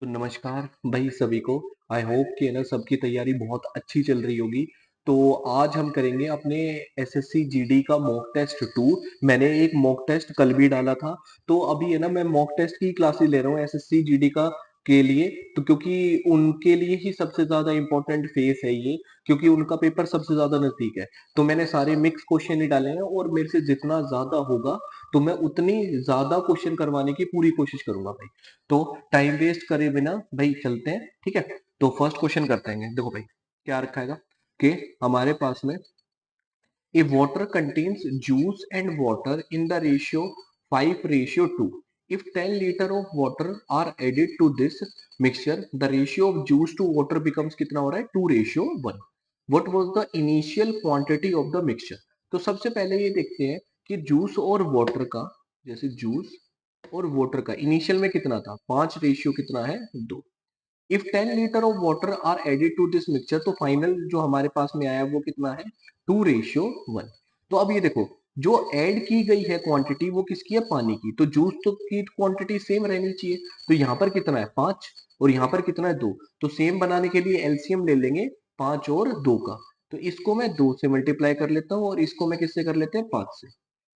तो नमस्कार भाई सभी को। आई होप कि है ना सबकी तैयारी बहुत अच्छी चल रही होगी। तो आज हम करेंगे अपने एसएससी जीडी का मॉक टेस्ट 2। मैंने एक मॉक टेस्ट कल भी डाला था। तो अभी है ना मैं मॉक टेस्ट की क्लासेस ले रहा हूँ एसएससी जीडी का के लिए। तो क्योंकि उनके लिए ही सबसे ज्यादा इंपॉर्टेंट फेस है ये, क्योंकि उनका पेपर सबसे ज्यादा नजदीक है। तो मैंने सारे मिक्स क्वेश्चन ही डाले हैं और मेरे से जितना ज्यादा होगा तो मैं उतनी ज्यादा क्वेश्चन करवाने की पूरी कोशिश करूंगा भाई। तो टाइम वेस्ट करे बिना भाई चलते हैं, ठीक है। तो फर्स्ट क्वेश्चन करते हैं। देखो भाई क्या रखा है कि हमारे पास में ए water contains juice and water in the ratio 5:2. If 10 liter of water are added to this mixture, the ratio of juice to water becomes कितना हो रहा है 2:1. What was the initial quantity of the mixture? तो सबसे पहले ये देखते हैं कि जूस और वाटर का, जैसे जूस और वाटर का इनिशियल में कितना था 5 रेशियो कितना है 2। If 10 litre of water are added to this mixture, तो फाइनल जो हमारे पास में आया वो कितना है 2:1। तो अब ये देखो, जो ऐड की गई है क्वांटिटी वो किसकी है पानी की, तो जूस तो की क्वांटिटी सेम रहनी चाहिए। तो यहाँ पर कितना है 5 और यहाँ पर कितना है 2। तो सेम बनाने के लिए एलसीएम ले लेंगे 5 और 2 का। तो इसको मैं 2 से मल्टीप्लाई कर लेता हूँ और इसको मैं किससे कर लेते हैं 5 से।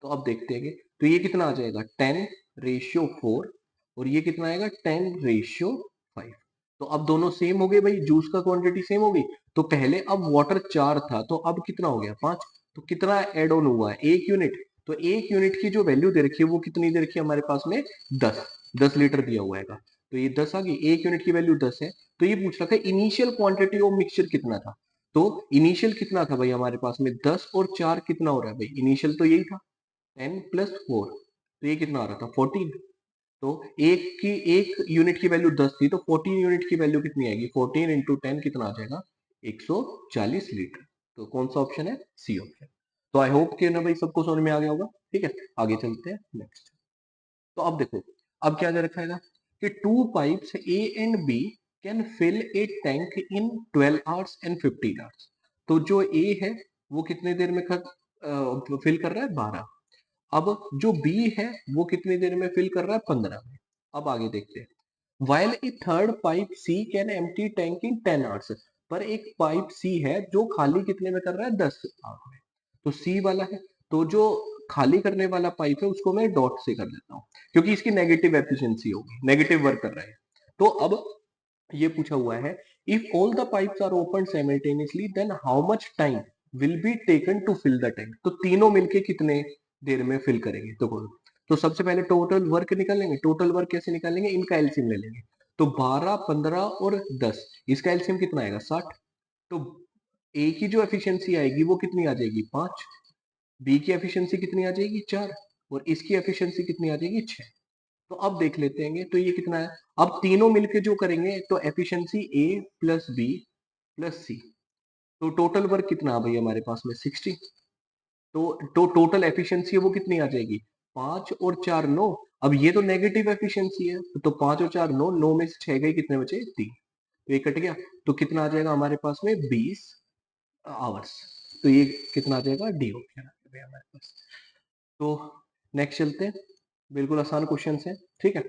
तो अब देखते हैं तो ये कितना आ जाएगा 10:4 और ये कितना आएगा 10:5। तो अब दोनों सेम हो गए भाई, जूस का क्वांटिटी सेम हो गई। तो पहले अब वाटर 4 था तो अब कितना हो गया 5। तो कितना ऐड ऑन हुआ है 1 यूनिट। तो 1 यूनिट की जो वैल्यू दे रखी है वो कितनी दे रखी है हमारे पास में 10। 10 लीटर दिया हुआ है। तो ये 10 आ गई, 1 यूनिट की वैल्यू 10 है। तो ये पूछ रखा है इनिशियल क्वांटिटी ऑफ मिक्सचर कितना था। तो इनिशियल कितना था भाई हमारे पास में 10 और 4 कितना हो रहा है भाई, इनिशियल तो यही था 10+4। तो ये कितना आ रहा था 14। तो एक यूनिट की वैल्यू 10 थी, तो 14 यूनिट की वैल्यू कितनी आएगी 14 इंटू 10 कितना आ जाएगा 140 लीटर। तो कौन सा ऑप्शन है सी ऑप्शन। तो आई होप कि ना भाई सबको समझ में आ गया होगा, ठीक है। आगे चलते हैं नेक्स्ट। तो अब देखो, अब क्या दे रखा है कि two pipes A and B can fill a tank in 12 hours and 15 hours. तो जो ए है वो कितने देर में फिल कर रहा है 12। अब जो बी है वो कितनी देर में फिल कर रहा है 15 में। अब आगे देखते हैं। While a third pipe C can empty tank in 10 hours. पर एक पाइप सी है जो खाली कितने में कर रहा है 10 आवर में। तो सी वाला है, तो जो खाली करने वाला पाइप है उसको मैं डॉट से कर देता हूँ, क्योंकि इसकी नेगेटिव एफिशिएंसी होगी, नेगेटिव वर्क कर रहा है। तो अब ये पूछा हुआ है if all the pipes are open simultaneously then how much time will be taken to fill the tank. तो तीनों मिलके कितने देर में फिल करेंगे। तो सबसे पहले टोटल वर्क निकालेंगे। टोटल वर्क कैसे निकालेंगे, इनका एलसीएम ले लेंगे। तो 12, 15 और 10, इसका एलसीएम कितना आएगा 60। तो ए की जो एफिशिएंसी आएगी वो कितनी आ जाएगी 5, बी की एफिशिएंसी कितनी आ जाएगी 4 और इसकी एफिशिएंसी कितनी आ जाएगी 6। तो अब देख लेते हैं तो ये कितना है। अब तीनों मिलके जो करेंगे तो एफिशिएंसी ए प्लस बी प्लस सी। तो टोटल वर्क कितना है भाई हमारे पास में 60। तो टोटल एफिशिएंसी है वो कितनी आ जाएगी 5 और 4 9। अब ये तो नेगेटिव एफिशिएंसी है, तो 5 और 4 9, 9 में से 6 गए कितने बचे 3। तो ये कट गया। तो कितना आ जाएगा हमारे पास में 20 आवर्स। तो ये कितना आ जाएगा डी ऑप्शन हमारे पास। तो नेक्स्ट चलते हैं। बिल्कुल आसान क्वेश्चन है, ठीक है।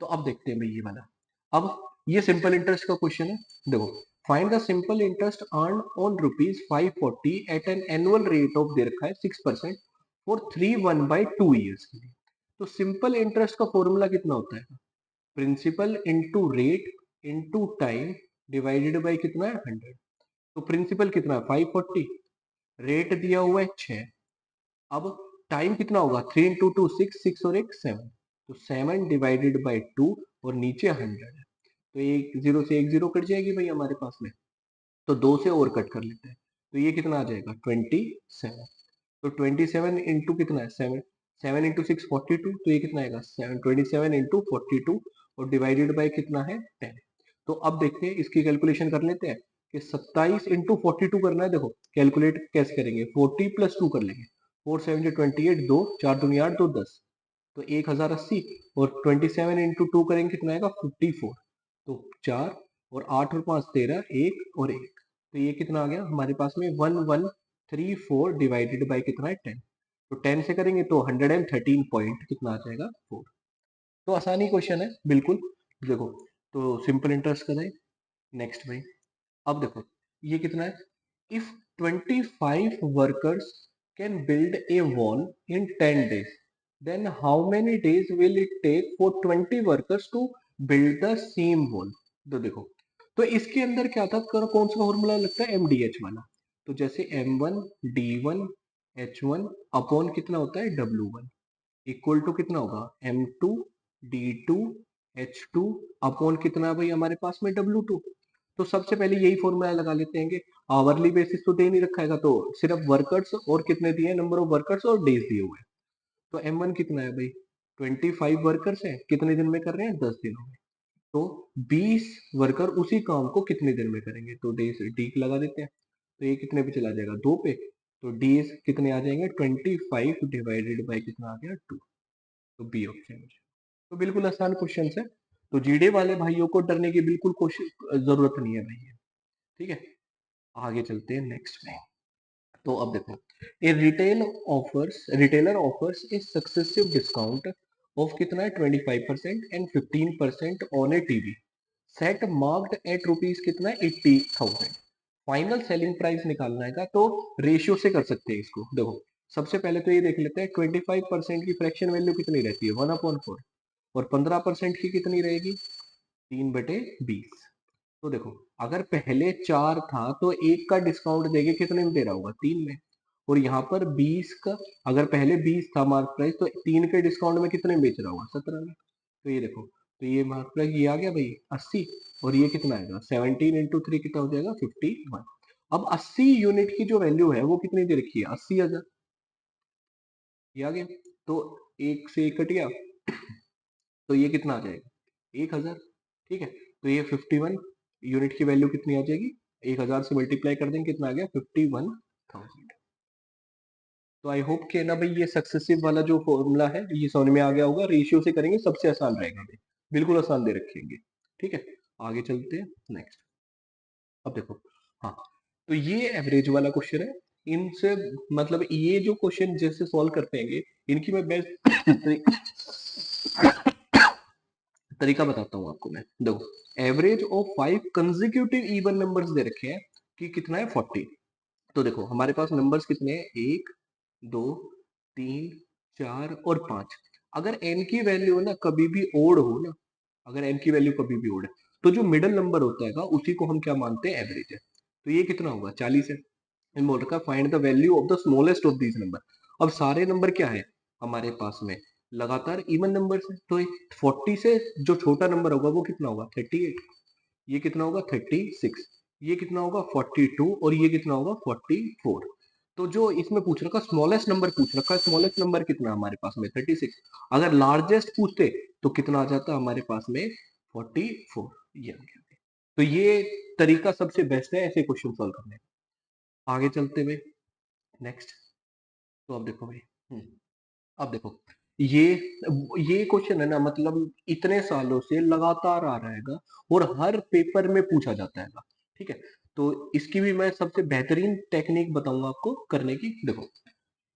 तो अब देखते हैं भाई ये वाला। अब ये सिंपल इंटरेस्ट का क्वेश्चन है। देखो, find the simple interest earn on ₹540 at an annual rate of दे रखा है 6% फॉर 3 1/2 ईयर्स के लिए। तो सिंपल इंटरेस्ट का फॉर्मूला कितना होता है, principal into rate into time divided by कितना है 100। तो प्रिंसिपल कितना है 540, रेट दिया हुआ है 6। अब टाइम कितना होगा 3 इंटू 2 6, 6 और एक 7। तो 7 डिवाइडेड बाई 2 और नीचे 100 है। तो एक जीरो से एक जीरो कट जाएगी भाई हमारे पास में। तो 2 से और कट कर लेते हैं। तो ये कितना आ जाएगा 27। तो 27 इंटू कितना है 7, 7 इंटू 6 42। तो ये कितना आएगा 27 इंटू 42 और डिवाइडेड बाई कितना है 10। तो अब देखते हैं इसकी कैलकुलेशन कर लेते हैं कि 27 इंटू 42 करना है। देखो कैलकुलेट कैसे करेंगे, 40 प्लस 2 कर लेंगे। 4 7 28, 2 4 दूनी 8, 2 10। तो 1080 और 27 इंटू 2 करेंगे कितना आएगा 54। तो 4 और 8 और 5 13, 1 और 1। तो ये कितना आ गया हमारे पास में 1134 डिवाइडेड बाई कितना है 10। तो 10 से करेंगे तो 113 पॉइंट कितना आ जाएगा 4। तो आसानी क्वेश्चन है बिल्कुल। देखो तो सिंपल इंटरेस्ट करें। नेक्स्ट भाई, अब देखो ये कितना है, if 25 workers can build a wall in 10 days, then how many days will it take for 20 workers to build the same wall. तो देखो, तो इसके अंदर क्या था, कौन सा फॉर्मूला लगता है, MDH वाला। तो जैसे M1 D1 H1 अपॉन कितना होता है W1 इक्वल टू कितना होगा M2 D2 H2 अपॉन कितना भाई हमारे पास में W2। तो सबसे पहले यही फॉर्मूला लगा लेते हैं, आवरली बेसिस तो दे नहीं रखा है, तो सिर्फ वर्कर्स और कितने दिए, नंबर ऑफ वर्कर्स और डेज दिए हुए हैं। तो M1 कितना है भाई, 25 वर्कर्स है, कितने दिन में कर रहे हैं, 10 दिनों में। तो 20 वर्कर उसी काम को कितने दिन में करेंगे, तो डेज डी लगा देते हैं। तो ये कितने पे चला जाएगा, 2 पे। तो डेज कितने आ जाएंगे, 25 डिवाइडेड बाई कितना आ गया, 2। तो बी ऑप्शन। तो बिल्कुल आसान क्वेश्चन है, तो जीडे वाले भाइयों को डरने की बिल्कुल कोशिश जरूरत नहीं है भाई। ठीक है, आगे चलते हैं नेक्स्ट में। तो अब देखो, a retailer offers a successive discount of कितना है, 25% and 15% on a TV set marked at rupees कितना है, 80,000। फाइनल सेलिंग प्राइस निकालना है, तो रेशियो से कर सकते हैं इसको। देखो सबसे पहले तो ये देख लेते हैं, 25% की फ्रैक्शन वैल्यू कितनी रहती है, 1/4, और 15% की कितनी रहेगी, 3/20। तो देखो, अगर पहले 4 था तो एक का डिस्काउंट देके कितने में दे रहा होगा, 3 में। और यहाँ पर 20 का, अगर पहले 20 था मार्क प्राइस, तो 3 के डिस्काउंट में कितने में बेच रहा होगा, 17 में। तो ये देखो, तो ये मार्क प्राइस ये आ गया भाई 80, और ये कितना आएगा, 17 इंटू 3 कितना हो जाएगा, 51। अब 80 यूनिट की जो वैल्यू है वो कितनी दे रखी है, 80,000। ये आ गया, तो एक से एक कट गया, तो ये कितना आ जाएगा, 1,000। ठीक है, तो ये 51 यूनिट की वैल्यू कितनी आ जाएगी, 1,000 से मल्टीप्लाई कर देंगे, कितना आ गया, 51,000। तो आई होप कि ना भाई ये सक्सेसिव वाला जो फॉर्मूला है ये समझ में आ गया होगा, रेशियो से करेंगे सबसे आसान रहेगा भाई, बिल्कुल आसान दे रखेंगे। ठीक है, आगे चलते हैं नेक्स्ट। अब देखो, हाँ, तो ये एवरेज वाला क्वेश्चन है, इनसे मतलब ये जो क्वेश्चन जैसे सॉल्व करते हैं इनकी मैं बेस्ट तरीका बताता हूँ आपको मैं। देखो, average of 5 consecutive even numbers दे रखे हैं कि कितना है, 40। तो देखो हमारे पास नंबर्स कितने हैं, 1 2 3 4 और 5। अगर n की वैल्यू ना कभी भी ओड हो ना, अगर n की वैल्यू कभी भी ओड है, तो जो मिडल नंबर होता है उसी को हम क्या मानते हैं, एवरेज है। तो ये कितना होगा, 40 है। इन बोल रखा find the value of the smallest of these number. अब सारे नंबर क्या है हमारे पास में, लगातार इवन नंबर है, तो 40 से जो छोटा नंबर होगा वो कितना होगा, 38। ये कितना होगा, 36। ये कितना होगा, 42। और ये कितना होगा, 44। तो जो इसमें पूछ रखा स्मॉलेस्ट नंबर पूछ रखा है, स्मॉलेस्ट नंबर कितना हमारे पास में, 36। अगर लार्जेस्ट पूछते तो कितना आ जाता हमारे पास में, 44। ये आ गया। तो ये तरीका सबसे बेस्ट है ऐसे क्वेश्चन सॉल्व करने का। आगे चलते हुए नेक्स्ट। तो अब देखो भाई, अब देखो, ये ये क्वेश्चन है ना, मतलब इतने सालों से लगातार आ रहेगा और हर पेपर में पूछा जाता है। ठीक है, तो इसकी भी मैं सबसे बेहतरीन टेक्निक बताऊंगा आपको करने की। देखो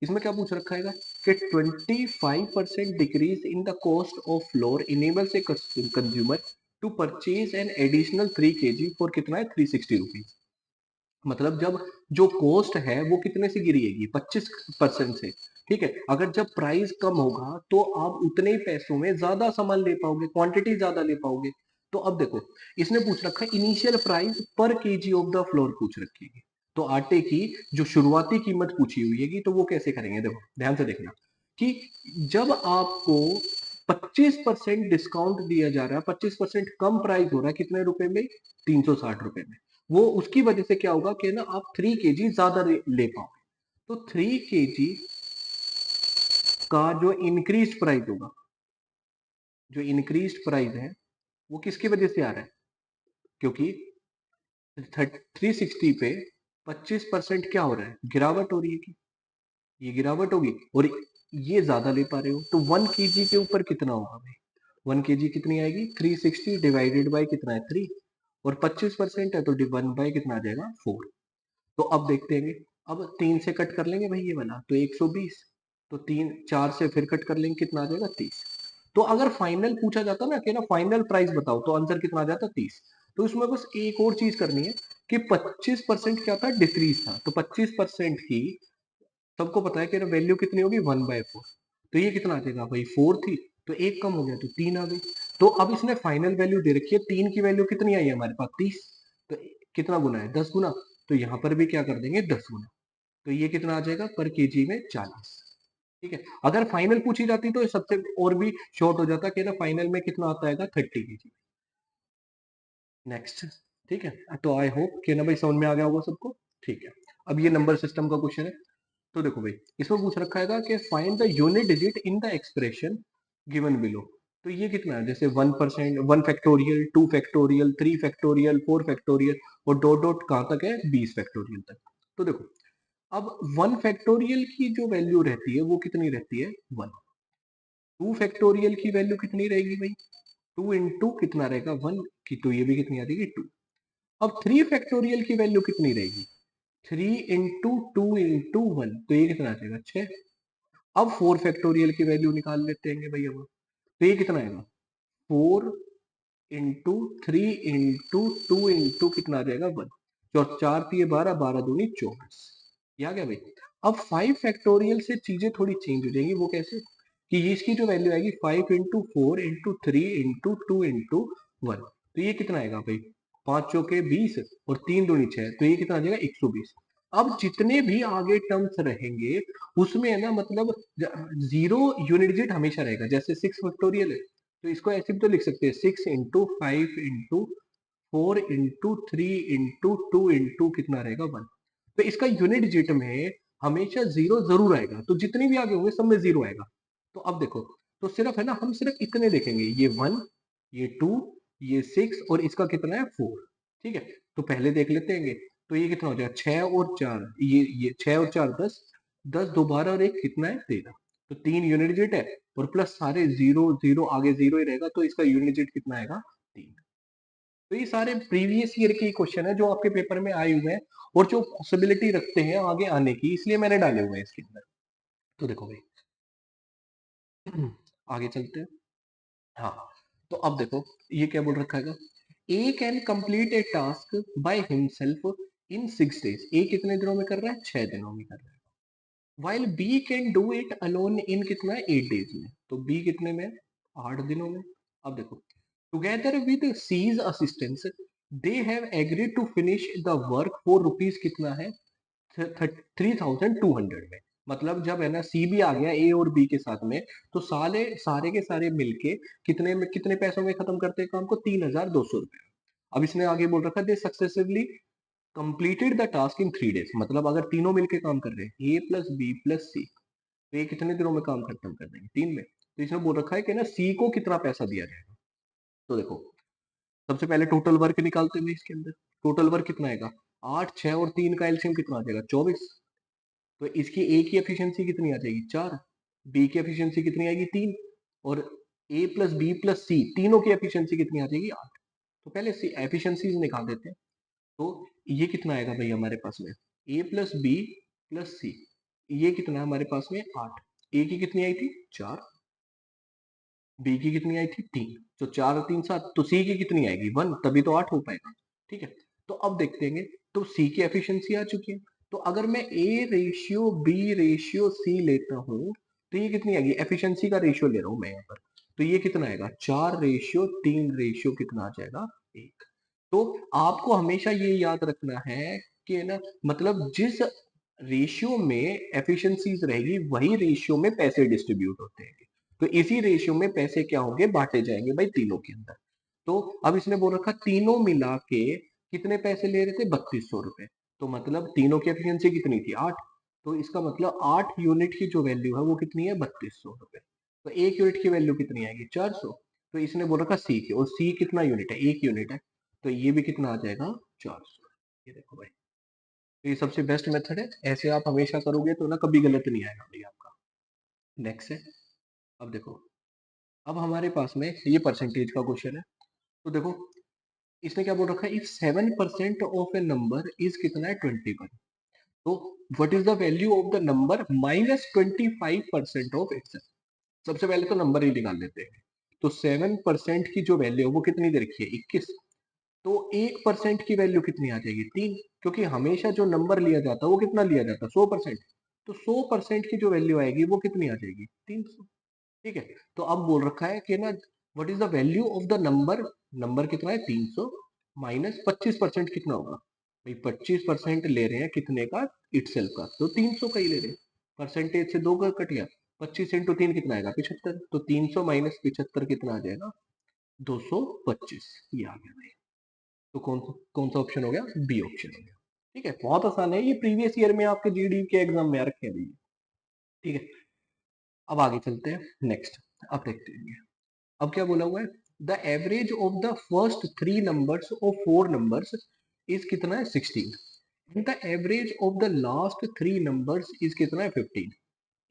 इसमें क्या पूछ रखा है कि 25% decrease in the cost of flour enables a consumer to purchase an additional 3 kg for कितना है, 360 रुपीज। मतलब जब जो कॉस्ट है वो कितने से गिरेगी, 25% से। ठीक है, अगर जब प्राइस कम होगा तो आप उतने ही पैसों में ज्यादा सामान ले पाओगे, क्वांटिटी ज्यादा ले पाओगे। तो अब देखो, इसने पूछ रखा है इनिशियल प्राइस पर केजी ऑफ द फ्लोर पूछ रखी है। तो आटे की जो शुरुआती कीमत पूछी हुई है तो वो कैसे करेंगे, देखो ध्यान से देखना कि जब आपको 25% डिस्काउंट दिया जा रहा है, 25% कम प्राइस हो रहा है, कितने रुपए में, 360 रुपए में। वो उसकी वजह से क्या होगा कि ना आप 3 kg ज्यादा ले पाओगे। तो 3 kg का जो इंक्रीज प्राइस होगा, जो इंक्रीज प्राइस है वो किसकी वजह से आ रहा है, क्योंकि 360 पे 25% क्या हो रहा है, गिरावट हो रही है कि ये गिरावट होगी, और ये ज्यादा ले पा रहे हो, तो 1 kg के ऊपर कितना होगा भाई, 1 kg कितनी आएगी, 360 डिवाइडेड बाई कितना है, 3। और 25% है तो 1 बाय कितना आ जाएगा, 4। तो अब देखते हैं, अब 3 से कट कर लेंगे भाई ये वाला, तो 120। तो 3 4 से फिर कट कर लेंगे, कितना आ जाएगा, 30। तो अगर फाइनल पूछा जाता ना कि ना फाइनल प्राइस बताओ, तो आंसर कितना आ जाता? 30। तो इसमें बस एक और चीज करनी है कि 25% क्या था? डिक्रीज था। तो 25% की सबको पता है कि वैल्यू कितनी होगी? 1/4। तो ये कितना आ जाएगा भाई? 4 थी, तो एक कम हो गया तो 3 आ गई। तो अब इसने फाइनल वैल्यू दे रखी है, 3 की वैल्यू कितनी आई है हमारे पास? 30। तो कितना गुना है? 10 गुना। तो यहाँ पर भी क्या कर देंगे? 10 गुना। तो ये कितना आ जाएगा? पर केजी में 40। ठीक है। अगर फाइनल पूछी जाती तो सबसे और भी शॉर्ट हो जाता कि ना फाइनल में कितना आता है? 30 केजी। नेक्स्ट। ठीक है। तो आई होप कि ना भाई समझ में आ गया होगा सबको। ठीक है। अब ये नंबर सिस्टम का क्वेश्चन है। तो देखो भाई, इसमें पूछ रखा है कि find the unit digit in the expression given below. तो ये कितना है? जैसे 1%, 1 फैक्टोरियल, 2 फैक्टोरियल, 3 फैक्टोरियल, 4 फैक्टोरियल और डॉट डॉट कहाँ तक है? 20 फैक्टोरियल तक। तो देखो, अब 1 फैक्टोरियल की जो वैल्यू रहती है वो कितनी रहती है? 1। 2 फैक्टोरियल की वैल्यू कितनी रहेगी भाई? 2 इंटू कितना रहेगा? 1 की। तो ये भी कितनी आ जाएगी? 2। अब 3 फैक्टोरियल की वैल्यू कितनी रहेगी? 3 इंटू 2 इंटू 1। तो ये कितना आ जाएगा? 6। अब 4 फैक्टोरियल की वैल्यू निकाल लेते हैं भाई हम। तो ये कितना आएगा? 4 इंटू 3 इंटू 2 इंटू कितना आ जाएगा? 1। और 4 × 3 = 12, 12 दूनी 24। ये आ गया भाई। अब 5 फैक्टोरियल से चीजें थोड़ी चेंज हो जाएंगी। वो कैसे? कि ये इसकी जो वैल्यू आएगी 5 इंटू 4 इंटू 3 इंटू 1। तो ये कितना आएगा भाई? 5 चौके 20 और 3 दूनी 6। तो ये कितना आ जाएगा? 120। अब जितने भी आगे टर्म्स रहेंगे उसमें है ना, मतलब जीरो यूनिट डिजिट हमेशा रहेगा। जैसे 6 फैक्टोरियल है, तो इसको ऐसे भी तो लिख सकते हैं, 6 into 5 into 4 into 3 into 2 into कितना रहेगा? 1। तो इसका यूनिट डिजिट में हमेशा जीरो जरूर आएगा। तो जितने भी आगे होंगे सब में जीरो आएगा। तो अब देखो, तो सिर्फ है ना, हम सिर्फ इतने देखेंगे, ये 1, ये 2, ये 6 और इसका कितना है? 4। ठीक है। तो पहले देख लेते हैं। तो ये कितना हो जाएगा? 6 और 4, ये 6 और 4 10, 10 दोबारा और एक कितना है? 13। तो 3 यूनिट डिजिट है और प्लस सारे जीरो जीरो, आगे जीरो ही रहेगा। तो इसका यूनिट डिजिट कितना आएगा? 3। तो ये सारे प्रीवियस ईयर के क्वेश्चन है जो आपके पेपर में आए हुए हैं और जो पॉसिबिलिटी रखते हैं आगे आने की, इसलिए मैंने डाले हुए हैं इसके अंदर। तो देखो भाई, आगे चलते हैं। हाँ, तो अब देखो, ये क्या बोल रखा है? A can complete a task by himself in 6 days। A कितने दिनों में कर रहा है? 6 दिनों में कर रहा है। While B can do it alone in कितना है? 8 days में। तो बी कितने में? 8 दिनों में। अब देखो, together with C's assistance they have agreed to finish the work for rupees कितना है? 3200 में। मतलब जब है ना सी भी आ गया ए और बी के साथ में, तो सारे सारे के सारे मिलके कितने में, कितने पैसों में खत्म करते हैं काम को? 3200 रुपए। अब इसने आगे बोल रखा है they successively completed the task in 3 days। मतलब अगर तीनों मिलके काम कर रहे हैं, ए प्लस बी प्लस सी, तो ये कितने दिनों में काम खत्म कर देंगे? 3 में। तो इसमें बोल रखा है कि ना सी को कितना पैसा दिया जाएगा। तो देखो, सबसे पहले टोटल वर्क निकालते हैं इसके अंदर। टोटल वर्क कितना आएगा? 8, 6 और 3 का एलसीएम कितना आ जाएगा? 24। तो इसकी ए की एफिशिएंसी कितनी आ जाएगी? 4। बी की एफिशिएंसी कितनी आएगी? 3। और ए प्लस बी प्लस सी तीनों की एफिशिएंसी कितनी आ जाएगी? 8। तो पहले एफिशिएंसीज निकाल देते हैं। तो ये कितना आएगा भाई हमारे पास में? ए प्लस बी प्लस सी, ये कितना है हमारे पास में? 8। ए की कितनी आई थी? 4। बी की कितनी आई थी? 3। तो 4 और 3 7। तो सी की कितनी आएगी? 1। तभी तो 8 हो पाएगा। ठीक है। तो अब देखते हैं, तो सी की एफिशिएंसी आ चुकी है। तो अगर मैं A ratio B ratio C लेता हूं, तो ये कितनी आएगी? एफिशिएंसी का रेशियो ले रहा हूं मैं यहाँ पर। तो ये कितना आएगा? 4:3 रेशियो कितना आ जाएगा? 1। तो आपको हमेशा ये याद रखना है कि ना, मतलब जिस रेशियो में एफिशिएंसीज रहेगी वही रेशियो में पैसे डिस्ट्रीब्यूट होते हैं। तो इसी रेशियो में पैसे क्या होंगे? बांटे जाएंगे भाई तीनों के अंदर। तो अब इसने बोल रखा तीनों मिला के कितने पैसे ले रहे थे? 3200 रुपए। तो मतलब तीनों की एफिशिएंसी कितनी थी? 8। तो इसका मतलब 8 यूनिट की जो वैल्यू है वो कितनी है? 3200 रुपए। तो 1 यूनिट की वैल्यू कितनी आएगी? 400। तो इसने बोल रखा सी की, और सी कितना यूनिट है? 1 यूनिट है। तो ये भी कितना आ जाएगा? 400। ये देखो भाई, तो ये सबसे बेस्ट मेथड है। ऐसे आप हमेशा करोगे तो ना कभी गलत नहीं आएगा भाई आपका। नेक्स्ट है। अब देखो, अब हमारे पास में ये परसेंटेज का क्वेश्चन है। तो देखो, इसने क्या बोल रखा है? If 7% of A number is कितना है? 21। तो what is the value of the number minus 25% of its? सबसे पहले तो नंबर ही निकाल लेते हैं। तो 7% की जो वैल्यू है वो कितनी दे रखी है, 21। तो 1% की वैल्यू कितनी आ जाएगी, 3, क्योंकि हमेशा जो नंबर लिया जाता है वो कितना लिया जाता है, 100%। तो 100% की जो वैल्यू आएगी वो कितनी आ जाएगी, 300। ठीक है। तो अब बोल रखा है कि ना, what is the value of the number, number कितना है 300 माइनस 25% कितना होगा भाई, 25% ले रहे हैं कितने का, इटसेल्फ का, तो 300 का ही ले रहे हैं। परसेंटेज से 2 का कट गया, 25 इंटू 3 कितना आएगा, 75। तो 300 माइनस 75 कितना आ जाएगा, 225। ये आ गया भाई। तो कौन सा ऑप्शन हो गया, बी ऑप्शन हो गया। ठीक है, बहुत आसान है, ये प्रीवियस ईयर में आपके जीडी के एग्जाम में आ रखे हैं भैया। ठीक है, अब आगे चलते हैं नेक्स्ट। अब देखते हैं, अब क्या बोला हुआ है, the average of the first 3 numbers of 4 numbers is कितना है, 16। And the average of the last 3 numbers is कितना है, 15।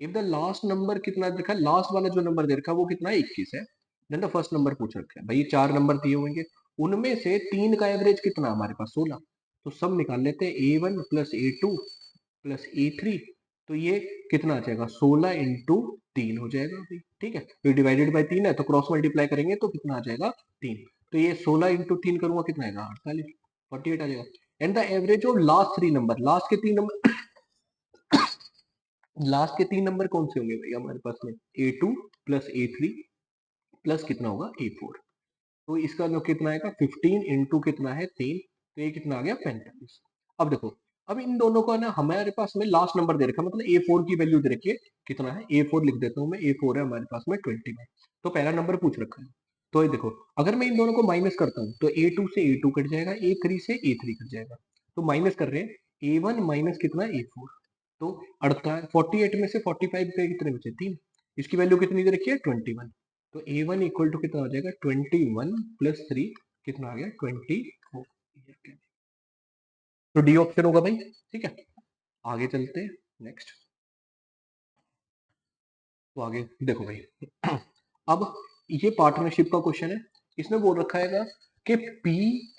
इफ द लास्ट नंबर कितना देखा, लास्ट वाला जो नंबर दे रखा है वो कितना है, 21 है। देन द फर्स्ट नंबर पूछ रखा है भाई, ये 4 नंबर दिए होंगे, उनमें से 3 का एवरेज कितना हमारे पास, 16। तो सब निकाल लेते हैं, A1 plus A2 plus A3। तो ये कितना आ जाएगा, 16 इंटू 3 हो जाएगा भाई। ठीक है, तो डिवाइडेड बाई 3 है, तो क्रॉस मल्टीप्लाई करेंगे तो कितना आ जाएगा, 3। तो ये 16 इंटू 3 करूंगा कितना आएगा, 48, 48 आ जाएगा। And the average of last 3 number, last के 3 नंबर, लास्ट के 3 नंबर कौन से होंगे भाई हमारे पास में, A2 प्लस A3 प्लस कितना होगा, A4। तो इसका जो कितना आएगा, 15 इंटू कितना है, 3। तो ये कितना आ गया, 45। अब देखो, अब इन दोनों का ना हमारे पास में लास्ट नंबर दे रखा है, मतलब A4 की वैल्यू दे रखी है, कितना है, A4 लिख देता हूँ मैं, A4 है हमारे पास में 21। तो पहला नंबर पूछ रखा है। तो ये देखो, अगर मैं इन दोनों को माइनस करता हूँ तो A2 से A2 कट जाएगा, A3 से A3 कट जाएगा। तो माइनस कर रहे हैं, A1 माइनस कितना, A4। तो 48, 48 में से 45 के कितने बचे, 3। इसकी वैल्यू कितनी दे रखी है, 21। तो A1 इक्वल टू कितना हो जाएगा, 21 प्लस 3 कितना आ गया, 24। तो डी ऑप्शन होगा भाई। ठीक है, आगे चलते हैं नेक्स्ट। तो आगे देखो भाई, अब ये पार्टनरशिप का क्वेश्चन है। इसमें बोल रखा है कि P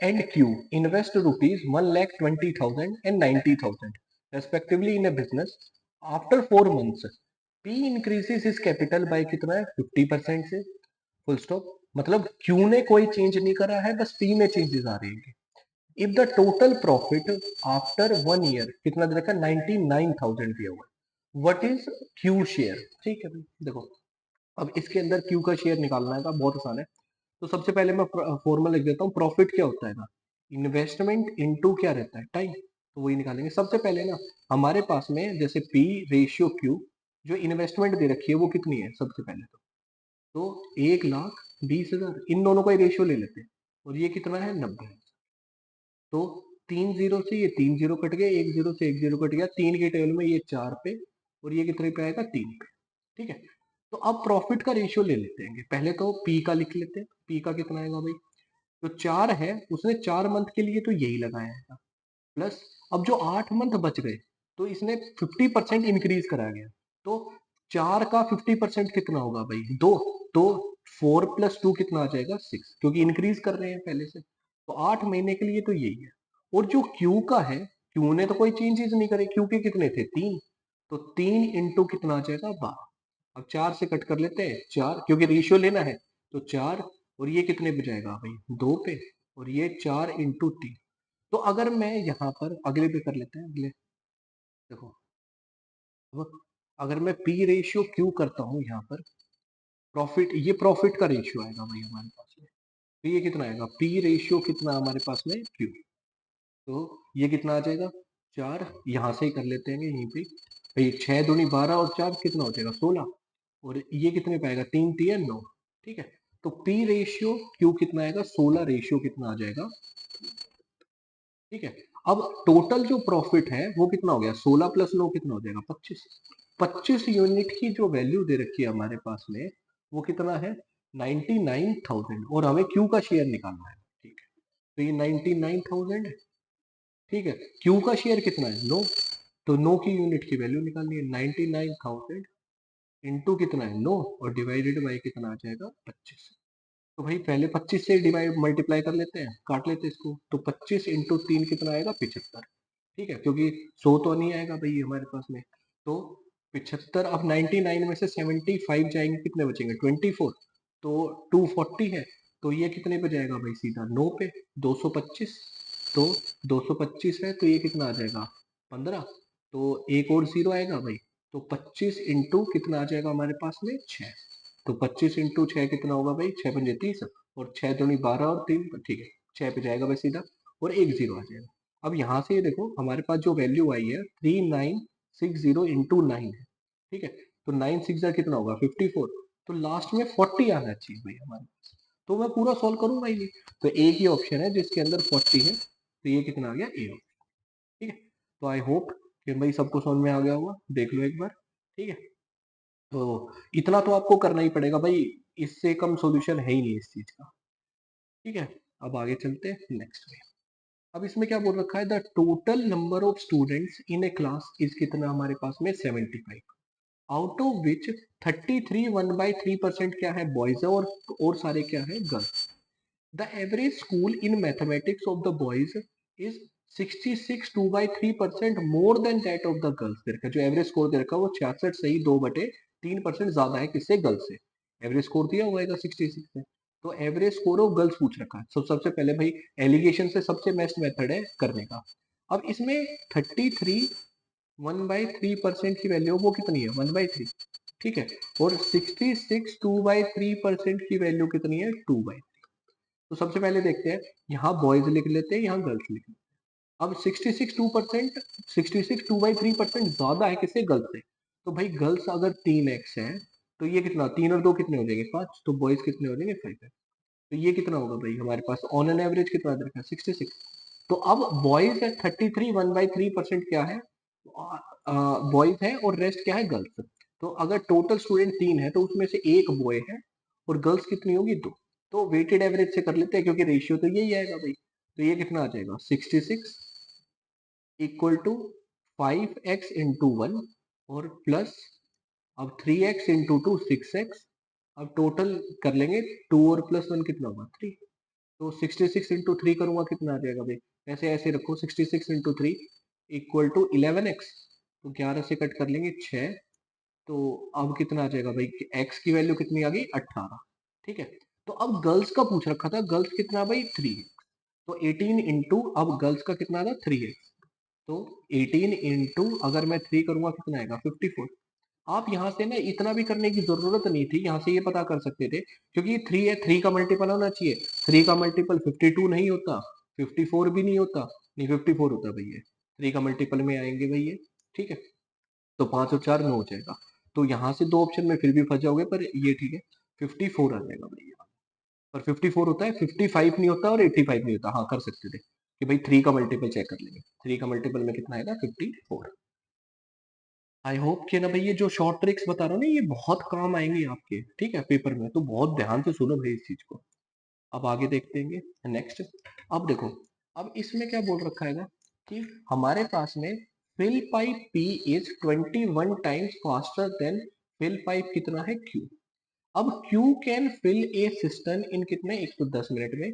and Q invest ₹1,20,000 and 90,000 respectively in A business. After 4 months P increases his capital by कितना है, 50% से, फुल स्टॉप। मतलब Q ने कोई चेंज नहीं करा है, बस P में चेंजेस आ रही है। If the total profit after 1 year कितना दे रखा है, 99,000 दिया हुआ है। What is Q share. ठीक है भाई, देखो अब इसके अंदर क्यू का शेयर निकालना है, बहुत आसान है। तो सबसे पहले मैं फॉर्मूला लिख देता हूँ, प्रॉफिट क्या होता है ना, इन्वेस्टमेंट इनटू क्या रहता है, टाइम। तो वही निकालेंगे सबसे पहले ना, हमारे पास में जैसे पी रेशियो क्यू, जो इन्वेस्टमेंट दे रखी है वो कितनी है सबसे पहले तो 1,20,000, इन दोनों का रेशियो ले लेते हैं, और ये कितना है, 90। तो 3 जीरो से ये 3 जीरो कट गए, 1 जीरो से 1 जीरो कट गया, 3 के टेबल में ये 4 पे, और ये कितने पे आएगा, 3 पे। ठीक है, तो अब प्रॉफिट का रेशियो ले लेते हैं, पहले तो पी का लिख लेते हैं, पी का कितना आएगा भाई, जो 4 है उसने 4 मंथ के लिए तो यही लगाया है, प्लस अब जो 8 मंथ बच गए तो इसने 50% इंक्रीज करा गया। तो 4 का 50% कितना होगा भाई, 2। तो 4 प्लस 2 कितना आ जाएगा, 6, क्योंकि इंक्रीज कर रहे हैं पहले से। तो 8 महीने के लिए तो यही है। और जो क्यू का है, क्यू ने तो कोई चेंजेस नहीं करे, क्यू के कितने थे, 3। तो 3 इंटू कितना आ जाएगा, 12। अब 4 से कट कर लेते हैं, 4 क्योंकि रेशियो लेना है, तो 4, और ये कितने बजाएगा भाई, 2 पे, और ये 4 इंटू 3। तो अगर मैं यहाँ पर अगले पे कर लेते हैं, अगले देखो, अब अगर मैं पी रेशियो क्यू करता हूँ यहाँ पर, प्रॉफिट, ये प्रॉफिट का रेशियो आएगा भाई हमारे पास में। तो ये कितना आएगा, पी रेशियो कितना हमारे पास में, क्यू। तो ये कितना आ जाएगा, 4, यहाँ से ही कर लेते हैं यहीं पे भाई, 6 दूनी 12 और 4 कितना हो जाएगा, 16। और ये कितने पाएगा, 3 तिया 9। ठीक है, तो पी रेशियो क्यू कितना आएगा, 16 रेशियो कितना आ जाएगा। ठीक है, अब टोटल जो प्रॉफिट है वो कितना हो गया, 16 प्लस 9 कितना हो जाएगा, 25। 25 यूनिट की जो वैल्यू दे रखी है हमारे पास में, वो कितना है, 99,000, और हमें क्यू का शेयर निकालना है। ठीक है, तो ये 99,000 है। ठीक है, क्यू का शेयर कितना है, 9। तो 9 की यूनिट की वैल्यू निकालनी है, 99,000 इंटू कितना है, 9, और डिवाइडेड बाई कितना आ जाएगा, 25। तो भाई पहले 25 से डिवाइड मल्टीप्लाई कर लेते हैं, काट लेते हैं इसको, तो 25 इंटू 3 कितना आएगा, 75। ठीक है, क्योंकि 100 तो नहीं आएगा भाई हमारे पास में। तो 75, अब 99 में से 75 जाएंगे, कितने बचेंगे 24, तो 240 है, तो ये कितने पे जाएगा भाई, सीधा 9 पे, 225, तो 225 है तो ये कितना आ जाएगा 15, तो एक और जीरो आएगा भाई, तो 25 इंटू कितना आ जाएगा हमारे पास में 6, तो 25 इंटू 6 कितना होगा भाई, 6 पंजे 30, और 6 दूनी 12 और 3, ठीक है 6 पे जाएगा भाई सीधा, और एक जीरो आ जाएगा। अब यहाँ से ये देखो हमारे पास जो वैल्यू आई है 3960 इंटू 9 है, ठीक है, तो 9 सिक्स कितना होगा 54, तो लास्ट में 40 आना चाहिए भाई हमारे पास, तो मैं पूरा सॉल्व करूँ भाई नहीं, तो एक ही ऑप्शन है जिसके अंदर 40 है, तो ये कितना आ गया ए ऑप्शन, ठीक है। तो आई होप कि भाई सबको समझ में आ गया होगा, देख लो एक बार, ठीक है। तो इतना तो आपको करना ही पड़ेगा भाई, इससे कम सॉल्यूशन है ही नहीं इस चीज का, ठीक है। अब आगे चलते हैं नेक्स्ट में। अब इसमें क्या बोल रखा है, the total number of students in A class is कितना हमारे पास में 75, आउट ऑफ विच 33 1/3% क्या है बॉयज है, और सारे क्या है girls. The average school in mathematics of the boys is 66 2/3% more than that of the girls, देखा जो एवरेज स्कोर दे रखा है वो 66 सही 2/3% ज्यादा है किससे, गर्ल्स से, एवरेज स्कोर दिया हुआ है 66 से, तो एवरेज स्कोर ऑफ गर्ल्स पूछ रखा है, सबसे पहले भाई एलिगेशन से सबसे बेस्ट मेथड है करने का। अब इसमें 33 1/3% की वैल्यू वो कितनी है 1/3, ठीक है, और 66 2/3% की वैल्यू कितनी है 2/3, तो सबसे पहले देखते हैं, यहाँ बॉयज लिख लेते हैं, यहाँ गर्ल्स लिख लेते हैं। अब 66 ज्यादा है किससे, गर्ल्स से, तो भाई गर्ल्स अगर 3x है, तो ये कितना 3 और 2 कितने हो जाएंगे 5, तो बॉयज कितने हो जाएंगे 5 है, तो ये कितना होगा भाई हमारे पास ऑन एन एवरेज कितना दे रखा है 66, तो अब बॉयज है 33 1/3% क्या है बॉयज है, और रेस्ट क्या है गर्ल्स, तो अगर टोटल स्टूडेंट 3 है तो उसमें से एक बॉय है, और गर्ल्स कितनी होगी 2, तो वेटेड एवरेज से कर लेते हैं क्योंकि रेशियो तो यही आएगा भाई, तो ये कितना आ जाएगा 66 इक्वल टू 5x इंटू 1, और प्लस अब 3x इंटू 2 6x, अब टोटल कर लेंगे 2 और प्लस 1 कितना होगा 3, तो 66 इंटू 3 करूंगा कितना आ जाएगा भाई, ऐसे ऐसे रखो 66 इंटू 3 इक्वल टू 11x, तो 11 से कट कर लेंगे 6, तो अब कितना आ जाएगा भाई, x की वैल्यू कितनी आ गई 18, ठीक है। तो अब गर्ल्स का पूछ रखा था, गर्ल्स कितना भाई 3, तो 18 इंटू अब गर्ल्स का कितना था 3x, तो 18 इंटू अगर मैं 3 करूंगा कितना आएगा 54, आप यहाँ से ना इतना भी करने की जरूरत नहीं थी, यहाँ से ये पता कर सकते थे, क्योंकि ये 3 है 3 का मल्टीपल होना चाहिए, 3 का मल्टीपल 52 नहीं होता, 54 भी नहीं होता, नहीं 54 होता भैया, 3 का मल्टीपल में आएंगे भैया, ठीक है, तो 5 और 4 9 हो जाएगा, तो यहाँ से दो ऑप्शन में फिर भी फंस जाओगे, पर ये ठीक है 54 आ जाएगा भैया, पर 54 होता है 55 नहीं होता और 85 नहीं होता, हाँ कर सकते थे कि भाई 3 का मल्टीपल चेक कर लेंगे, 3 का मल्टीपल में कितना आएगा 54। आई होप कि ना भाई ये जो शॉर्ट ट्रिक्स बता रहा हूँ ना ये बहुत काम आएंगे आपके, ठीक है पेपर में, तो बहुत ध्यान से सुनो भाई इस चीज को। अब आगे देखते हैं नेक्स्ट। अब देखो, अब इसमें क्या बोल रखा है ना कि हमारे पास में fill pipe P is 21 times faster than fill pipe कितना है Q। अब Q can fill a system in कितने 110 मिनट में,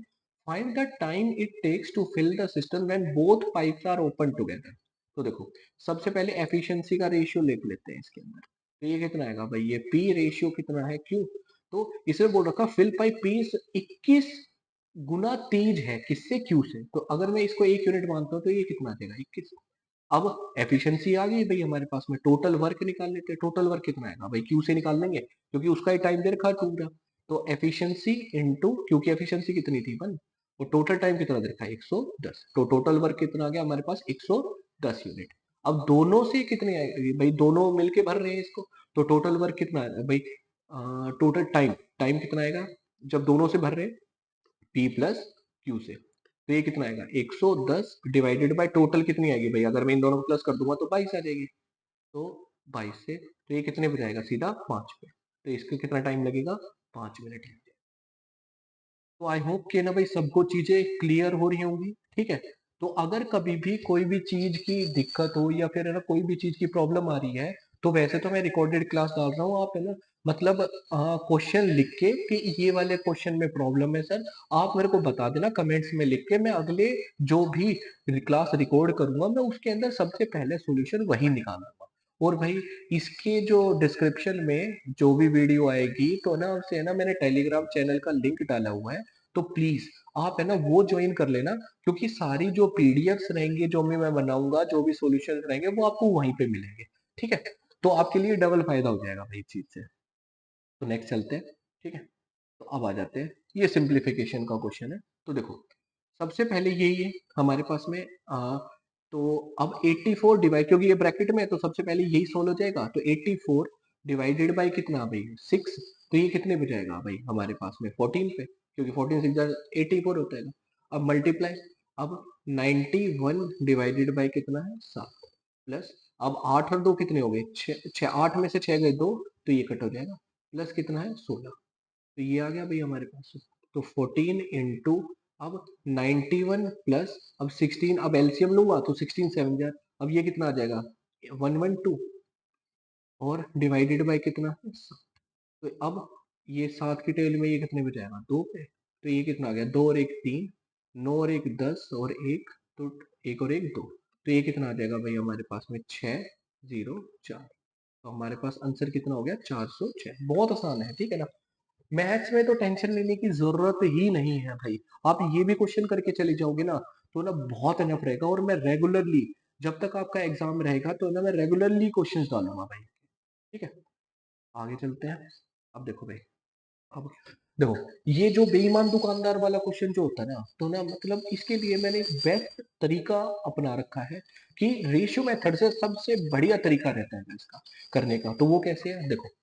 find the time it takes to fill the system when both pipes are open together. तो देखो सबसे पहले efficiency का रेशियो लिख लेते हैं इसके अंदर, तो ये कितना आएगा भाई, ये P रेशियो कितना है Q, तो इसे बोल रखा फिल पाइप P 21 गुना तेज है किससे Q से, तो अगर मैं इसको 1 यूनिट मानता हूँ तो ये कितना आ जाएगा 21। अब एफिशिएंसी आ गई भाई हमारे पास में, टोटल वर्क निकाल लेते हैं, टोटल वर्क कितना आएगा भाई क्यू से निकाल लेंगे क्योंकि उसका ही टाइम दे रखा है पूरा, तो एफिशिएंसी इंटू क्यू की एफिशिएंसी कितनी थी 1, और टोटल टाइम कितना दे रखा है 110, तो टोटल वर्क कितना आ गया हमारे पास 110 यूनिट। अब दोनों से कितने आएगी भाई, दोनों मिलके भर रहे हैं इसको, तो टोटल वर्क कितना है भाई, टोटल टाइम टाइम कितना आएगा जब दोनों से भर रहे हैं P प्लस Q से, तो ये कितना आएगा 110 डिवाइडेड बाय टोटल कितनी आएगी भाई, अगर मैं इन दोनों को प्लस कर दूंगा तो 22 आ जाएगी, तो 22 से तो ये कितने पे जाएगा सीधा 5 पे, तो इसको कितना टाइम लगेगा 5 मिनट लग जाएगा। तो आई होप कि ना भाई सबको चीजें क्लियर हो रही होंगी, ठीक है। तो अगर कभी भी कोई भी चीज की दिक्कत हो या फिर है ना कोई भी चीज की प्रॉब्लम आ रही है, तो वैसे तो मैं रिकॉर्डेड क्लास डाल रहा हूँ, आप है ना मतलब क्वेश्चन लिख के कि ये वाले क्वेश्चन में प्रॉब्लम है सर, आप मेरे को बता देना कमेंट्स में लिख के, मैं अगले जो भी क्लास रिकॉर्ड करूंगा मैं उसके अंदर सबसे पहले सॉल्यूशन वही निकालूंगा, और भाई इसके जो डिस्क्रिप्शन में जो भी वीडियो आएगी तो ना उसे है ना मैंने टेलीग्राम चैनल का लिंक डाला हुआ है, तो प्लीज आप है ना वो ज्वाइन कर लेना, क्योंकि सारी जो पीडीएफ्स रहेंगे जो भी मैं बनाऊंगा, जो भी सॉल्यूशंस रहेंगे वो आपको वहीं पे मिलेंगे। ठीक है, तो आपके लिए डबल फायदा हो जाएगा भाई इस चीज से। तो नेक्स्ट चलते हैं। ठीक है, तो अब आ जाते हैं, ये सिंप्लीफिकेशन का क्वेश्चन है। तो देखो सबसे पहले यही है हमारे पास में तो अब 84 डिवाइड, क्योंकि ये ब्रैकेट में है तो सबसे पहले यही सोल्व हो जाएगा। तो 84 डिवाइडेड बाई कितना भाई 6, तो ये कितने पे जाएगा भाई हमारे पास में 14 पे, क्योंकि 14 6 84 होता है। अब मल्टीप्लाई, अब 91 डिवाइडेड बाई कितना है 7, प्लस अब 8 और 2 कितने हो गए 6, 8 में से 6 गए 2, तो ये कट हो जाएगा, प्लस कितना है 16, तो ये आ गया भाई हमारे पास। तो 14 इंटू अब 91 प्लस अब 16, अब एलसीएम लूंगा तो 16 7 जार, अब ये कितना आ जाएगा 112, और डिवाइडेड बाय कितना है 7। तो अब ये 7 की टेल में ये कितने पे जाएगा 2 पे, तो ये कितना आ गया 2 और 1 3, 9 और 1 10 और 1, तो 1 और 1 2, तो ये कितना आ जाएगा भाई हमारे पास में 6 0 4। तो हमारे पास आंसर कितना हो गया 406। बहुत आसान है, ठीक है ना। मैथ्स में तो टेंशन लेने की जरूरत ही नहीं है भाई, आप ये भी क्वेश्चन करके चले जाओगे ना तो ना बहुत एनफ रहेगा। और मैं रेगुलरली, जब तक आपका एग्जाम रहेगा तो ना मैं रेगुलरली क्वेश्चंस डालूंगा भाई। ठीक है, आगे चलते हैं। अब देखो भाई, अब देखो ये जो बेईमान दुकानदार वाला क्वेश्चन जो होता है ना, तो ना मतलब इसके लिए मैंने बेस्ट तरीका अपना रखा है कि रेशियो मेथड से सबसे बढ़िया तरीका रहता है इसका करने का। तो वो कैसे है देखो,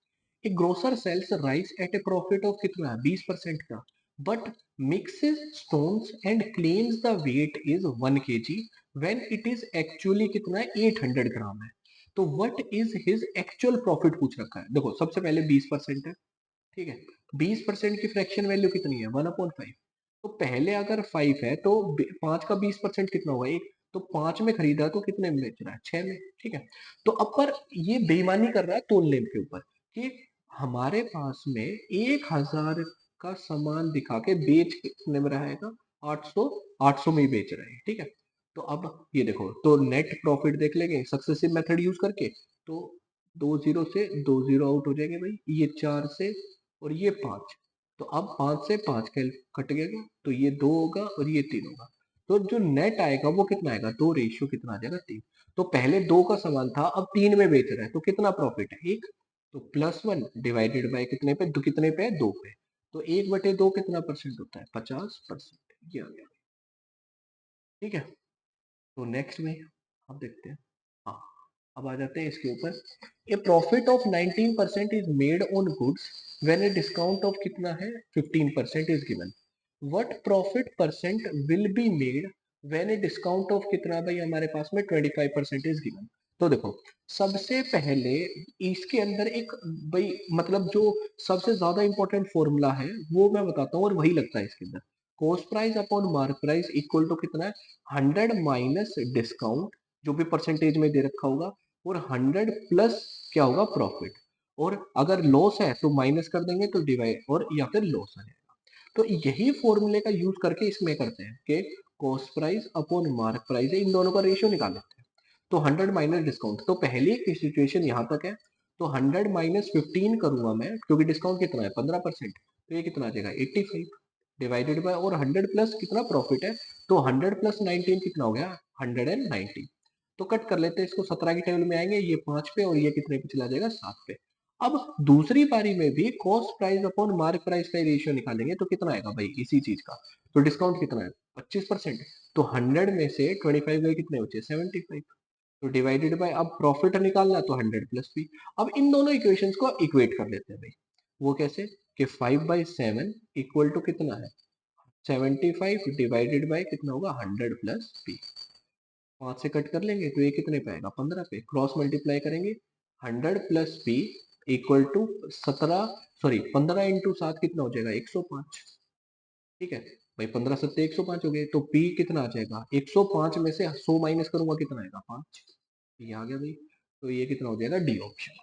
A grocer sells rice at a profit of कितना है 20% का, but mixes stones and claims the weight is 1 kg when it is actually कितना है 800 ग्राम है। तो what is his actual profit पूछ रखा है। देखो सबसे पहले 20% है, ठीक है, 20% की फ्रैक्शन वैल्यू कितनी है 1/5। तो पहले अगर 5 है तो 5 का 20% कितना होगा 1, तो 5 में खरीदा तो कितने में बेच रहा है 6 में। ठीक है, तो अब पर ये बेईमानी कर रहा है तोलने के ऊपर कि हमारे पास में 1000 का सामान दिखा के बेच कितने में रहेगा 800, 800 में ही बेच रहे हैं। ठीक है, तो अब ये देखो, तो नेट प्रॉफिट देख लेंगे सक्सेसिव मेथड यूज करके। तो 2 जीरो से 2 जीरो आउट हो जाएंगे भाई, ये 4 से और ये 5, तो अब 5 से 5 कैल कट गया, तो ये 2 होगा और ये 3 होगा। तो जो नेट आएगा वो कितना आएगा, दो रेशियो कितना आ जाएगा 3। तो पहले 2 का सामान था अब 3 में बेच रहा है, तो कितना प्रॉफिट है 1, तो +1 डिवाइडेड बाय कितने पे, दो कितने पे 2 पे, तो 1/2 कितना परसेंट होता है 50%, ये आ गया। ठीक है, तो नेक्स्ट में अब देखते हैं। हाँ, अब आ जाते हैं इसके ऊपर। A profit of 19% is made on goods when a discount of कितना है 15% is given. What profit percent will be made when a discount of कितना भाई हमारे पास में 25% इज गिवन। तो देखो सबसे पहले इसके अंदर एक भाई मतलब जो सबसे ज्यादा इंपॉर्टेंट फॉर्मूला है वो मैं बताता हूँ और वही लगता है इसके अंदर। Cost price upon mark price equal to कितना है 100 माइनस डिस्काउंट जो भी परसेंटेज में दे रखा होगा, और 100 प्लस क्या होगा प्रॉफिट, और अगर लॉस है तो माइनस कर देंगे तो डिवाइड, और या फिर लॉस आ जाएगा। तो यही फॉर्मूले का यूज करके इसमें करते हैं कि cost price upon mark price है, इन दोनों का रेशियो निकाल लेते हैं। तो 100 माइनस डिस्काउंट, तो पहले की सिचुएशन यहाँ तक है, तो 100 माइनस 15 करूंगा मैं क्योंकि डिस्काउंट कितना है 15%, तो ये कितना आ जाएगा 85 डिवाइडेड बाय, और 100 प्लस कितना प्रॉफिट है, तो 100 प्लस 19 कितना हो गया 190। तो कट कर लेते हैं इसको, 17 की टेबल में आएंगे, ये 5 पे और ये कितने पे चला जाएगा 7 पे। अब दूसरी पारी में भी cost price upon mark price का रेशियो निकालेंगे तो कितना आएगा भाई इसी चीज का, तो डिस्काउंट कितना है 25%, तो 100 में से 25 गए कितने बचे 75, तो डिवाइडेड बाय अब प्रॉफिट निकालना तो 100 प्लस पी। अब इन दोनों इक्वेशंस को इक्वेट कर लेते हैं भाई, वो कैसे कि 5/7 इक्वल टू कितना है 75 डिवाइडेड बाय कितना होगा 100 प्लस पी। 5 से कट कर लेंगे तो ये कितने पे आएगा 15 पे, क्रॉस मल्टीप्लाई करेंगे 100 plus P equal to 17, sorry 15 into 7 कितना हो जाएगा 105। ठीक है भाई, 15 सत्ते 105 हो गए, तो पी कितना आ जाएगा 105 में से 100 माइनस करूंगा कितना आएगा 5, ये आ गया भाई। तो ये कितना हो जाएगा डी ऑप्शन।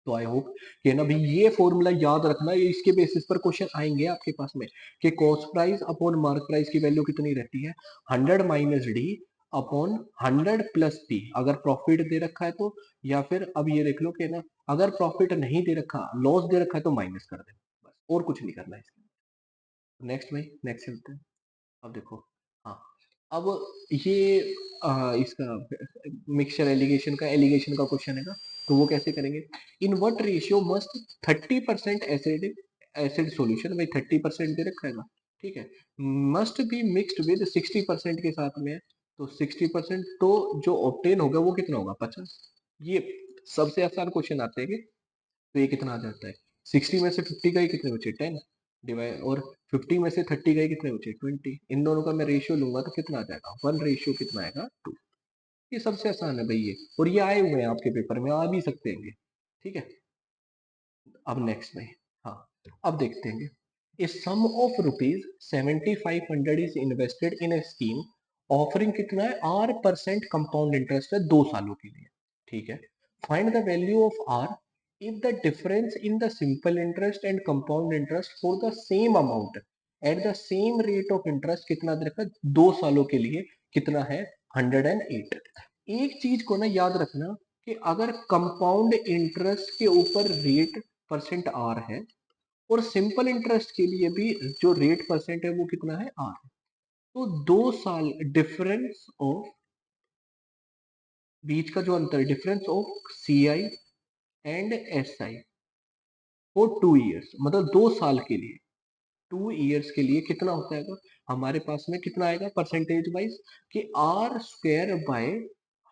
तो आई होप कि ना भाई ये फॉर्मूला याद रखना, ये इसके बेसिस पर क्वेश्चन आएंगे आपके पास में कि cost price upon mark price की वैल्यू कितनी रहती है 100 minus D upon 100 plus P, अगर प्रॉफिट दे रखा है तो, या फिर अब ये देख लो कि ना अगर प्रॉफिट नहीं दे रखा, लॉस दे रखा है तो माइनस कर देना, बस और कुछ नहीं करना है इसके। नेक्स्ट भाई, नेक्स्ट चलते हैं। अब देखो, हाँ, अब ये इसका मिक्सचर एलिगेशन का क्वेश्चन है ना, तो वो कैसे करेंगे? In what ratio must 30% acid solution, भाई 30% दे रखा है ना, ठीक है, मस्ट बी मिक्स्ड विद 60% के साथ में है, तो 60% तो जो ऑब्टेन होगा वो कितना होगा? 50। ये सबसे आसान क्वेश्चन आते हैं, तो ये कितना आ जाता है? 60 में से 50 का ही कितने बचे? 10 डिवाइड, और 50 में से 30 का ही कितने बचे? 20। इन दोनों का मैं रेशियो लूंगा तो कितना आ जाएगा? 1 रेशियो कितना आएगा? 2। ये सबसे आसान है भाई ये, और ये आए हुए हैं आपके पेपर में, आ भी सकते हैं ये, ठीक है। अब नेक्स्ट में, हाँ, अब देखते हैं। A sum of rupees 7500 is invested in a scheme offering कितना है? आर परसेंट कंपाउंड इंटरेस्ट है 2 सालों के लिए, ठीक है। Find the value of R if the difference in the simple interest and compound interest for the same amount at the same rate of interest कितना दे रखा है? 2 सालों के लिए कितना है? 108। एक चीज को ना याद रखना कि अगर कंपाउंड इंटरेस्ट के ऊपर रेट परसेंट आर है, और सिंपल इंटरेस्ट के लिए भी जो रेट परसेंट है वो कितना है? आर। तो 2 साल डिफरेंस ऑफ, बीच का जो अंतर, difference of C I and S I for 2 years, मतलब 2 साल के लिए, 2 ईयर्स के लिए कितना होता है? हमारे पास में कितना आएगा परसेंटेज वाइज? कि आर स्क्वायर बाय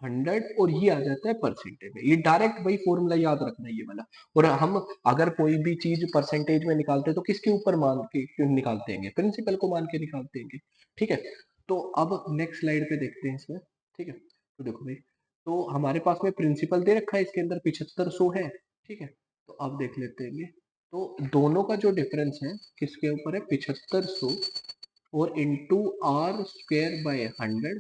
100, और ये आ जाता है परसेंटेज में। ये डायरेक्ट भाई फॉर्मूला याद रखना है ये वाला। और हम अगर कोई भी चीज परसेंटेज में निकालते हैं तो किसके ऊपर मान के क्यों निकालते हैं? प्रिंसिपल को मान के निकालते हैं, ठीक है। तो अब नेक्स्ट स्लाइड पे देखते हैं इसमें, ठीक है। तो देखो भाई, तो हमारे पास में प्रिंसिपल दे रखा है, इसके अंदर 7500 है, ठीक है। तो अब देख लेते हैं, तो दोनों का जो डिफरेंस है किसके ऊपर है? 7500, और इंटू आर स्क्वायर बाय 100,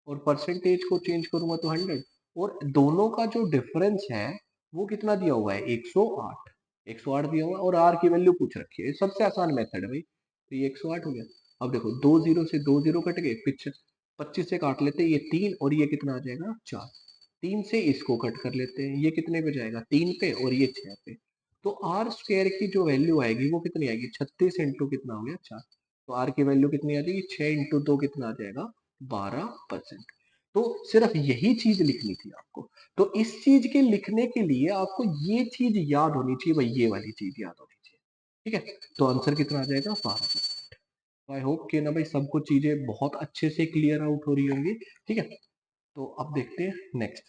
और परसेंटेज को चेंज करूंगा तो 100, और दोनों का जो डिफरेंस है वो कितना दिया हुआ है? 108। 108 दिया हुआ है, और आर की वैल्यू पूछ रखी है। सबसे आसान मेथड है भाई, तो ये 108 हो गया। अब देखो, दो जीरो से दो जीरो कट गए, 25 से काट लेते हैं, ये 3, और ये कितना आ जाएगा? 4। 3 से इसको कट कर लेते हैं, ये कितने पे जाएगा? 3 पे, और ये 6 पे। तो आर स्क्वायर की जो वैल्यू आएगी वो कितनी आएगी? 36 इंटू कितना हो गया? 4। तो आर की वैल्यू कितनी आ जाएगी? 6 इंटू 2 कितना आ जाएगा? 12%। तो सिर्फ यही चीज लिखनी थी आपको। तो इस चीज के लिखने के लिए आपको ये चीज याद होनी चाहिए भाई, ये वाली चीज याद होनी चाहिए, ठीक है। तो आंसर कितना आ जाएगा? 12%। तो आई होप कि ना भाई सबको चीजें बहुत अच्छे से क्लियर आउट हो रही होंगी, ठीक है। तो अब देखते हैं नेक्स्ट।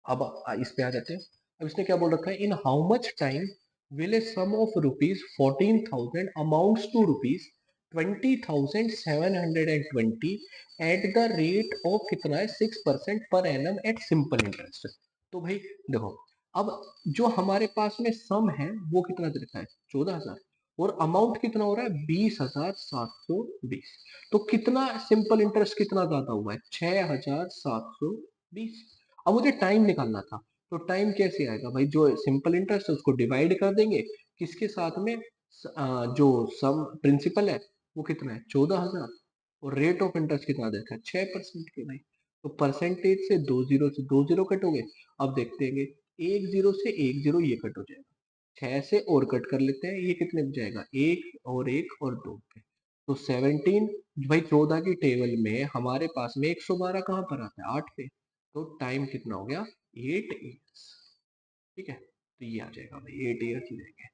अब इस पे आ जाते हैं। अब इसने क्या बोल रखा है? In how much time will a sum of rupees 14,000 amounts to rupees 20,720 at the rate of कितना है? 6% per annum eight simple interest. तो भाई देखो, अब जो हमारे पास में सम है वो कितना दे रखा है? 14,000, और अमाउंट कितना हो रहा है? 20,720। तो कितना सिंपल इंटरेस्ट कितना ज्यादा हुआ है? 6,720। अब मुझे टाइम निकालना था, तो टाइम कैसे आएगा भाई? जो सिंपल इंटरेस्ट है उसको डिवाइड कर देंगे किसके साथ में? जो सम प्रिंसिपल है वो कितना है? 14,000, और रेट ऑफ इंटरेस्ट कितना देखा है? 6% के भाई। तो परसेंटेज से दो जीरो कट हो गए। अब देखते हैं, एक जीरो से एक जीरो ये कट हो जाएगा, 6 से और कट कर लेते हैं, ये कितने में जाएगा? एक और दो पे। तो 17, भाई 14 की टेबल में हमारे पास में 112 कहाँ पर आता है? 8 पे। तो टाइम कितना हो गया? 8 ईयर्स, ठीक है। तो ये आ जाएगा भाई, 8 ईयर्स लगेंगे।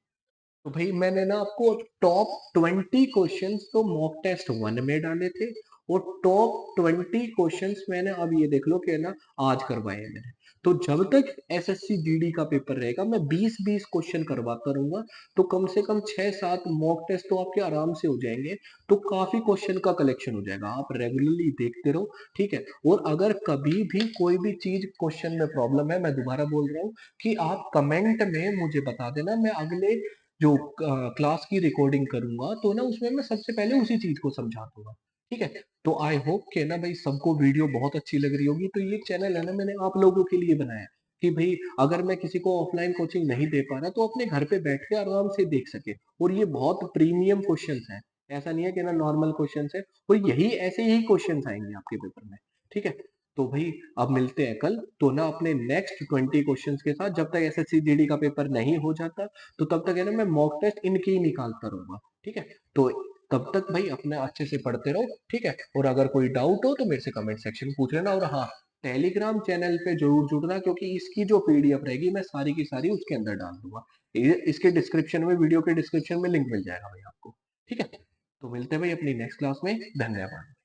तो भाई मैंने ना आपको टॉप 20 क्वेश्चंस तो मॉक टेस्ट 1 में डाले थे, और टॉप 20 क्वेश्चंस मैंने अब ये देख लो कि ना आज करवाए हैं मैंने। तो जब तक एसएससी जीडी का पेपर रहेगा मैं 20-20 क्वेश्चन करवाता रहूंगा। तो कम से कम 6-7 मॉक टेस्ट तो आपके आराम से हो जाएंगे। तो काफी क्वेश्चन का कलेक्शन हो जाएगा, आप रेगुलरली देखते रहो, ठीक है। और अगर कभी भी कोई भी चीज क्वेश्चन में प्रॉब्लम है, मैं दोबारा बोल रहा हूँ कि आप कमेंट में मुझे बता देना, मैं अगले जो क्लास की रिकॉर्डिंग करूंगा तो ना उसमें मैं सबसे पहले उसी चीज को समझा दूंगा, ठीक है। तो आई होप कि ना भाई सबको वीडियो बहुत अच्छी लग रही होगी। तो ये चैनल है ना मैंने आप लोगों के लिए बनाया है, कि भाई अगर मैं किसी को ऑफलाइन कोचिंग नहीं दे पा रहा तो अपने घर पे बैठ के आराम से देख सके। और ये बहुत प्रीमियम क्वेश्चंस हैं, ऐसा नहीं है कि ना नॉर्मल क्वेश्चंस है, और यही ऐसे ही क्वेश्चंस आएंगे आपके पेपर में, ठीक है। तो भाई अब मिलते हैं कल, तो ना अपने नेक्स्ट 20 क्वेश्चंस के साथ। जब तक एसएससी जीडी का पेपर नहीं हो जाता, तो तब तक है ना मैं मॉक टेस्ट इनके ही निकालता रहूंगा, ठीक है? तो तब तक भाई अपने अच्छे से पढ़ते रहो, ठीक है? और अगर कोई डाउट हो तो मेरे से कमेंट सेक्शन में पूछ लेना। और हाँ, टेलीग्राम चैनल पे जरूर जुड़ना, क्योंकि इसकी जो पीडीएफ रहेगी मैं सारी की सारी उसके अंदर डाल दूंगा। इसके डिस्क्रिप्शन में, वीडियो के डिस्क्रिप्शन में लिंक मिल जाएगा भाई आपको, ठीक है? तो मिलते हैं भाई अपनी नेक्स्ट क्लास में। धन्यवाद।